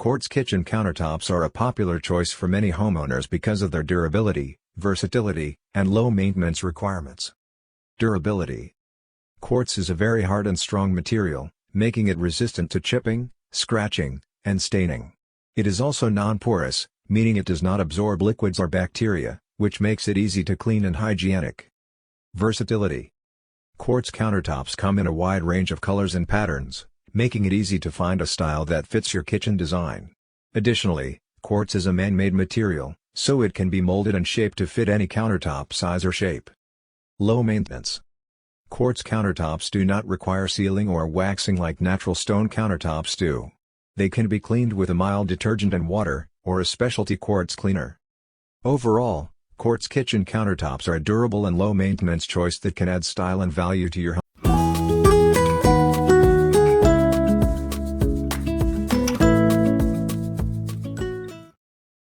Quartz kitchen countertops are a popular choice for many homeowners because of their durability, versatility, and low maintenance requirements. Durability. Quartz is a very hard and strong material, making it resistant to chipping, scratching, and staining. It is also non-porous, meaning it does not absorb liquids or bacteria, which makes it easy to clean and hygienic. Versatility. Quartz countertops come in a wide range of colors and patterns, making it easy to find a style that fits your kitchen design. Additionally, quartz is a man-made material, so it can be molded and shaped to fit any countertop size or shape. Low maintenance. Quartz countertops do not require sealing or waxing like natural stone countertops do. They can be cleaned with a mild detergent and water, or a specialty quartz cleaner. Overall, Quartz kitchen countertops are a durable and low-maintenance choice that can add style and value to your home.